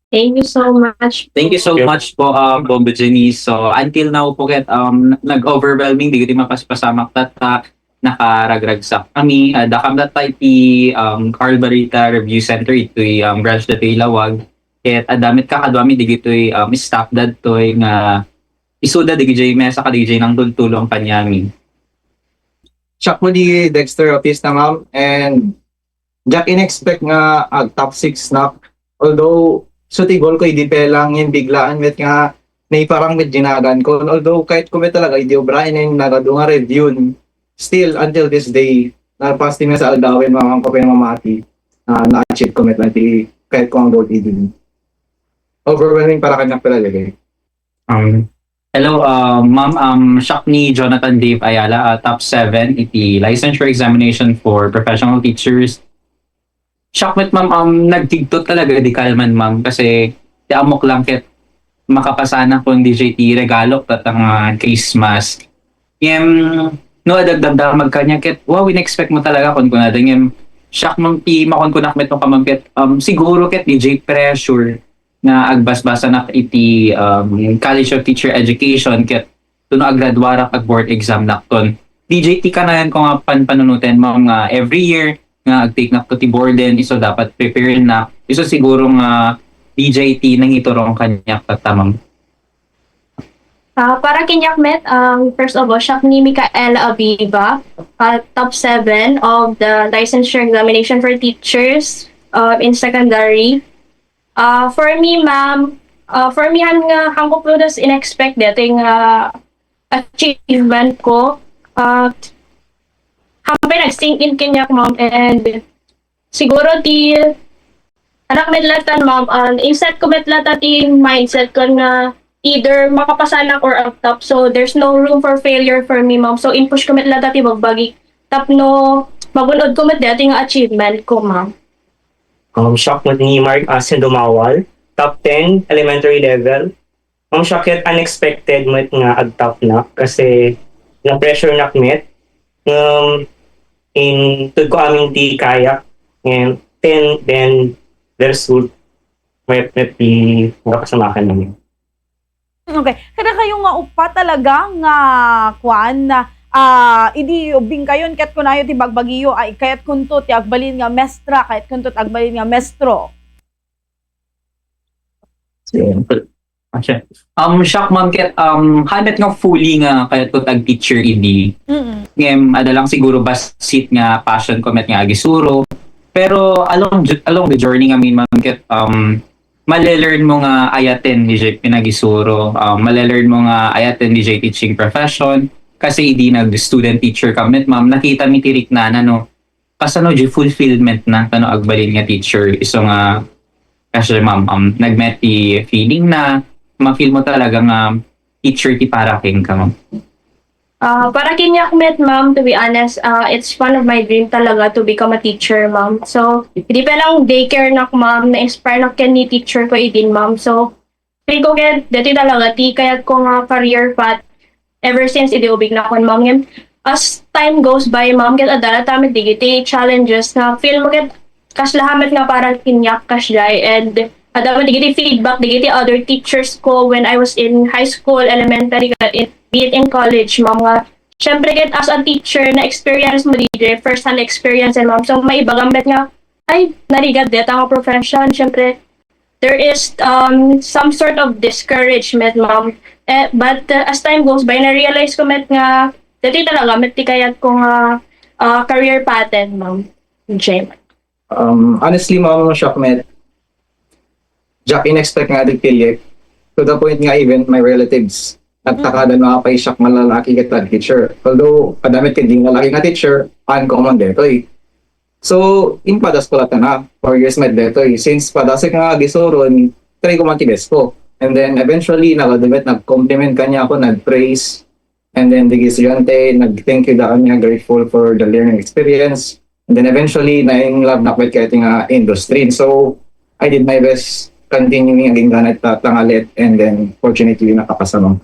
Thank you so much. Thank you so much po, Bombo Jenny. So, until now po ket nag-overwhelming, di ko di mapaspasamak tata, nakaragregsak kami. Dakam dat tayo ti Carl Barita Review Center, ito'y branch dato'y lawag. Ket adamit kakadwami, di gito'y staff dat to'y nga isuda di gito'y mesa ka di gito'y nang tultulong kanyami. Siya po di Dexter Ortiz na ma'am, and Jack in-expect nga top 6 na, although so tigol ko hindi pa lang yung biglaan met nga may parang med ginagan ko, although kahit kumet talaga hindi obra yung nagadunga review still until this day napasti nga sa aldawin mga ko pinamamati na-achieve ko met lang kahit ko ang gold din overwhelming para kanya pala lagay. Hello, ma'am. Shock ni Jonathan Dave Ayala, top 7 iti licensure examination for professional teachers. Shock with ma'am, nagtigtot talaga di kalman ma'am kasi di amok lang ket makapasana kung DJT regalo at ang Christmas. No adagdag magkanya ket wow, in-expect mo talaga kung kunada yung shock mong pi makon kunakmet mo kamangket siguro ket DJ pressure na agbasbasa na iti College of Teacher Education ket tuno agradwara ag board exam nakton. DJT ka na yan kung panunutin mo nga every year nga ag-take na to ti boarden iso dapat prepare na iso siguro nga DJT nang iturong kanya katamang. Para kinyak met, first of all, siya ni Micaela Aviva, top 7 of the licensure examination for teachers in secondary. For me, ma'am, for me, hangko po das in-expect dating achievement ko. Hampir nag-sink in kinyak, ma'am, and siguro di anak medlatan, ma'am, instead ko medlatan ti mindset ko na either makapasanak or up top, so there's no room for failure for me, ma'am. So in-push ko medlatan ti magbagi tapno mabunod ko med dati nga achievement ko, ma'am. Shock mo ni Mark Sendumawal, top 10 elementary level. Shock yet unexpected mo nga ag-top na kasi na pressure na met in tud ko aming di kaya and then the result may di makasamakan namin. Okay, kada kayo nga upa talaga nga kuan na idi ubing kayon ket kunayo ti bagbagiyo ay kayat kunto ti agbalin nga mestra kayat kunto agbalin nga mestro. Shock ma'am ket hanet nga fully nga kayat ko tag teacher idi. Ada lang siguro basit nga passion ko met nga agisuro. Pero along the journey nga ma'am ket malelearn mo nga ayaten DJ pinagisuro, malelearn mo nga ayaten DJ teaching profession kasi hindi nag-student teacher kami ma'am nakita mi tirik na no kasano di fulfillment na kano agbalin nga teacher iso nga kasi ma'am nagmet ti feeling na ma-feel mo talaga nga teacher ti para king ka ma'am. Para kinyak met, ma'am, to be honest, it's one of my dream talaga to become a teacher, ma'am. So, hindi pa lang daycare nak, ma'am, na-inspire nak yan ni teacher ko idin, ma'am. So, feel ko kaya dati talaga, ti kaya ko nga career path ever since idi ubig na kon, ma'am. Yan, as time goes by, ma'am, kaya adala tamit digiti challenges na feel mo kaya kaslahamet nga parang kinyak kaslay and adala digiti feedback, digiti other teachers ko when I was in high school, elementary, be it in college, mga syempre get as a teacher na experience mo DJ, first hand experience and ma'am, so may ibagambet nga ay narigad dito ang profession, syempre there is some sort of discouragement, ma'am, but as time goes by na-realize ko met nga dati talaga met tikayat ko nga career pattern, ma'am. Jay. Honestly ma'am, shock met Jack in-expect nga digtilik to the point nga even my relatives nagtakadan mga pa-shock nga lalaki kita teacher. Although, kadamit ka din lalaki nga teacher, uncommon dito eh. So, impadas ko lahat na, 4 years med dito eh. Since padasik nga gisuron, try ko matibes ko. And then, eventually, nag-compliment kanya ako, nag-praise. And then, the estudyante, nag-thank you da kanya, grateful for the learning experience. And then, eventually, na-in-love na kwet kaya nga industry. So, I did my best continuing aging ganit tangalit and then, fortunately, nakapasamang.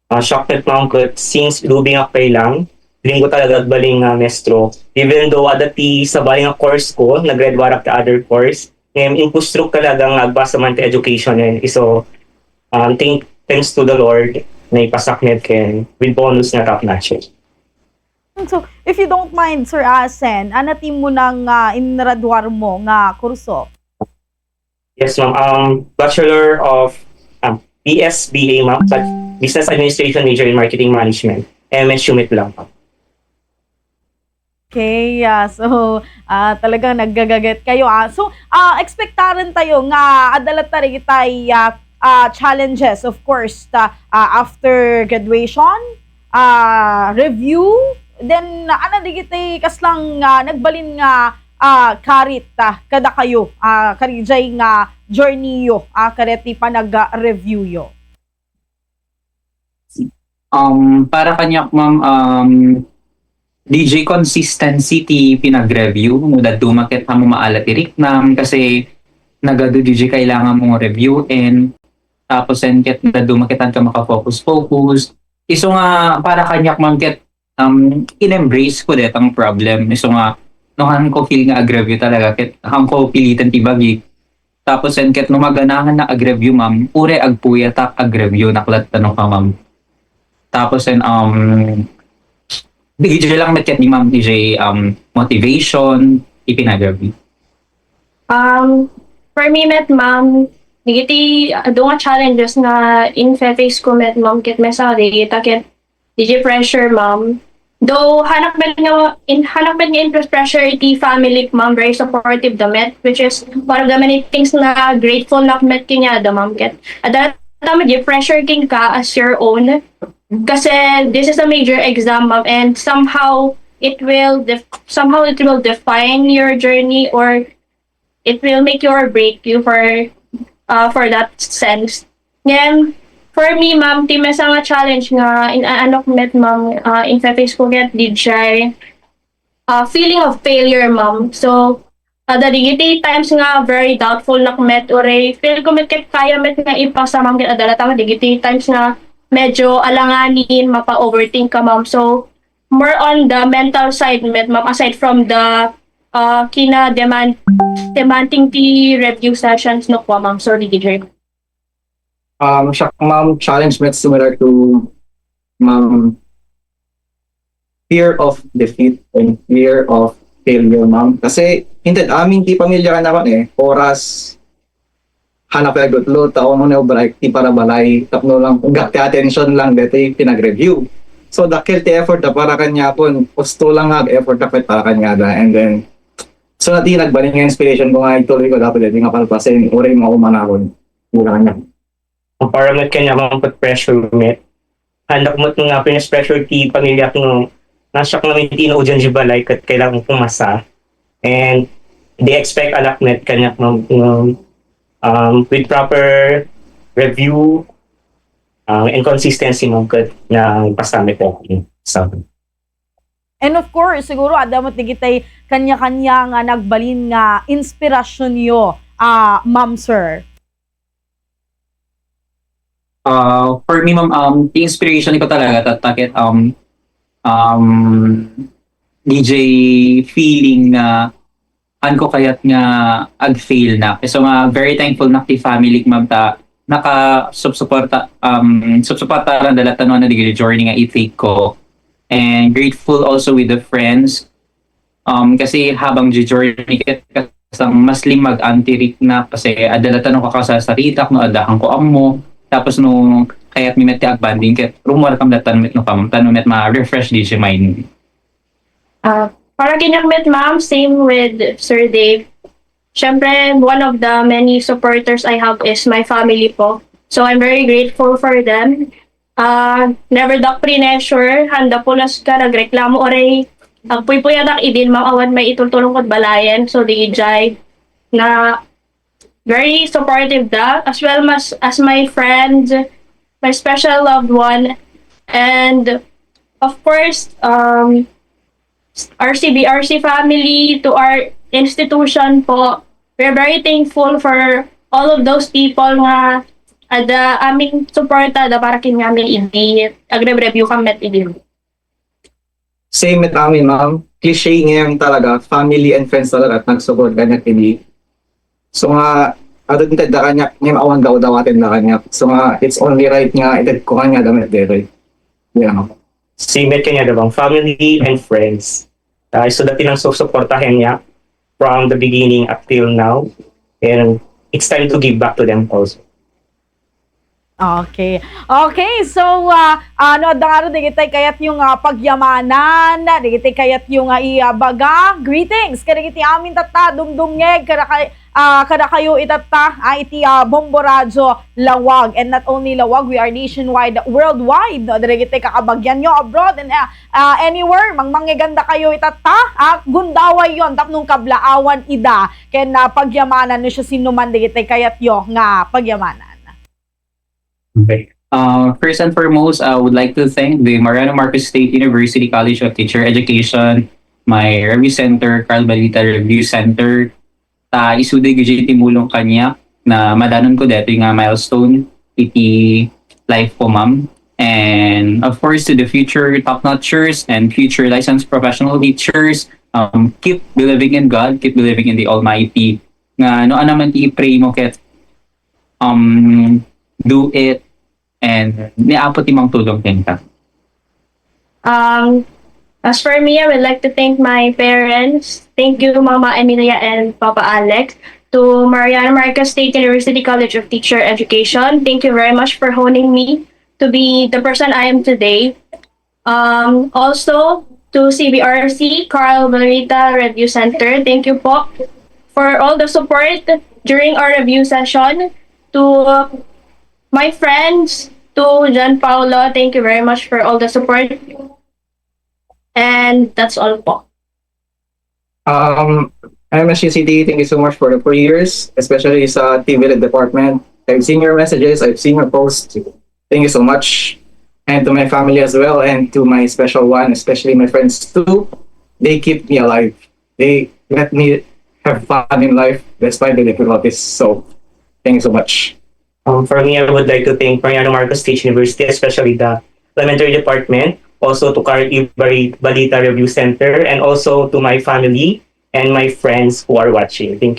Shock net ma'am ko since lubing akpay lang feeling ko talaga baling mestro even though adati sa baling course ko nag-grade warak the other course Impustruk talaga nga agbasa man ti education yan. So, thanks to the Lord, na ipasaknet ken with bonus nga top notch. So, if you don't mind, Sir Asen, anatim mo ng inradwar mo nga kurso? Yes, ma'am. Bachelor of BSBA, ma'am. Business Administration major in Marketing Management. MS Humit lang, ma'am. Okay, so talagang naggagaget kayo. So, expectaran tayo nga adalat ta rin itay challenges, of course, after graduation, review, then ano di kitay kaslang nagbalin nga karit kada kayo, karijay nga journey yo, kareti pa nag-review yo. Para kanya, ma'am, DJ consistency ti pinag-review mo da dumakit ha mo maalat iriknam kasi nagado DJ kailangan mong review and tapos ket da dumakitan ka maka-focus. Iso nga para kanya ma'am ket in-embrace ko det ang problem. Iso nga nohan ko feel nga ag-review talaga ket hang ko pilitan ti bagi. Tapos ket no maganahan na ag-review ma'am, ure agpuya tak ag-review naklat tanong ka ma'am. Tapos DJ lang met ni ma'am DJ motivation ipinagabi. For me, met ma'am, digiti do nga challenges nga in face ko met ma'am ket mesa digita ket DJ pressure ma'am. Though hanap ben nga interest pressure iti family ma'am very supportive the met, which is one of the many things na grateful na met kinya the ma'am ket. Ada tama di pressure king ka as your own. Kasi this is a major exam, ma'am, and somehow it will define your journey, or it will make you or break you for that sense. Then for me, ma'am, may nga challenge nga in anok met ma'am in face ko get DJ feeling of failure, ma'am. So the digiti times nga very doubtful na met or feel ko met ket kaya met nga ipasa ma'am ket adala tama digiti times nga medyo alanganin, mapa-overthink ka, ma'am. So, more on the mental side, ma'am, aside from the demanding the review sessions, no po, ma'am. Sorry, DJ. Ma'am, challenge met similar to ma'am, fear of defeat and fear of failure, ma'am. Kasi, hindi, aming ti pamilya ka naman oras, hanap ay gutlo, taon mo na break, ti para balay, tapno lang, kung gati attention lang, dito pinag-review. So, dakil ti effort na para kanya po, gusto lang effort na para kanya da. And then, so nati nagbalik nga inspiration ko nga, ituloy ko dapat dito nga palpasin, uri mo umanahon. Mula kanya. Para mo kanya mga pressure met, hanap mo nga pressure ti pamilya ko, nasyak namin tino dyan si balay, kat kailangan pumasa. And, they expect anak net kanya with proper review and consistency mo na pasamit ko. So. And of course, siguro ada mo tigitay kanya-kanya nga nagbalin nga inspirasyon yo, ma'am sir. For me, ma'am, the inspiration ko talaga takit DJ feeling na ko kayat nga ag-fail na. So nga very thankful na ti family ma'am ta naka-subsuporta lang dala tanong na digili journey nga i-take ko. And grateful also with the friends. Kasi habang journey kasang mas limag antirik na kasi adala tanong ka sa saritak no adahan ko ammo. Tapos no kayat mi met ti agbanding ket rumor kam datan met no pam tanong met ma-refresh di si mind. Para kinakmet, ma'am, same with Sir Dave. Siyempre, one of the many supporters I have is my family po. So, I'm very grateful for them. Never dak pre-measure, handa po nas ka, nagreklamo oray. Puy-puy adak idin, ma'am, awan may itultulong kod balayan. So, di ijay na very supportive da, as well as my friends, my special loved one, and of course, RC family, to our institution po. We're very thankful for all of those people nga ada aming suporta da para kin aming idi agre-review kamet idi. Same with amin, ma'am. Cliche ngayon talaga, family and friends talaga at nag-support kanya kini. So nga, adun ted da kanyak, ngayon awan daw atin da kanyak. So nga, it's only right nga, ited ko kanya damit dere. Yeah. Si met kanya dabang family and friends. So dati nang susuportahin niya from the beginning up till now. And it's time to give back to them also. Okay. Okay, so ano dangaro digitay kayat yung pagyamanan, digitay kayat yung iabaga. Greetings kada kiti amin tata dumdumngeg kada kayo itata iti Bombo Radyo Lawag, and not only Lawag, we are nationwide, worldwide, no, digitay kakabagyan nyo abroad and anywhere mangmanggaganda kayo itata gundaway yon tapnong kablaawan ida ken pagyamanan no siya sinuman digitay kayat yo nga pagyamanan. Okay. First and foremost, I would like to thank the Mariano Marcos State University College of Teacher Education, my review center, Carl Balita Review Center, isuday gajay timulong kanya na madanon ko dito yung milestone iti life ko, ma'am. And of course, to the future top-notchers and future licensed professional teachers, keep believing in God, keep believing in the Almighty. Nga no naman i-pray mo ket do it and niapot imang tulong kenta. As for me, I would like to thank my parents. Thank you, Mama Emilia and Papa Alex. To Mariano Marcos State University College of Teacher Education, thank you very much for honing me to be the person I am today. Also, to CBRC, Carl Valerita Review Center, thank you po for all the support during our review session. To my friends, to John Paulo, thank you very much for all the support. And that's all po. MSUCD, thank you so much for the 4 years, especially sa TV department. I've seen your messages, I've seen your posts. Thank you so much. And to my family as well, and to my special one, especially my friends too. They keep me alive. They let me have fun in life despite the difficulties. So, thank you so much. For me, I would like to thank Mariano Marcos State University, especially the elementary department, also to Carl Balita Review Center, and also to my family and my friends who are watching. Thank you.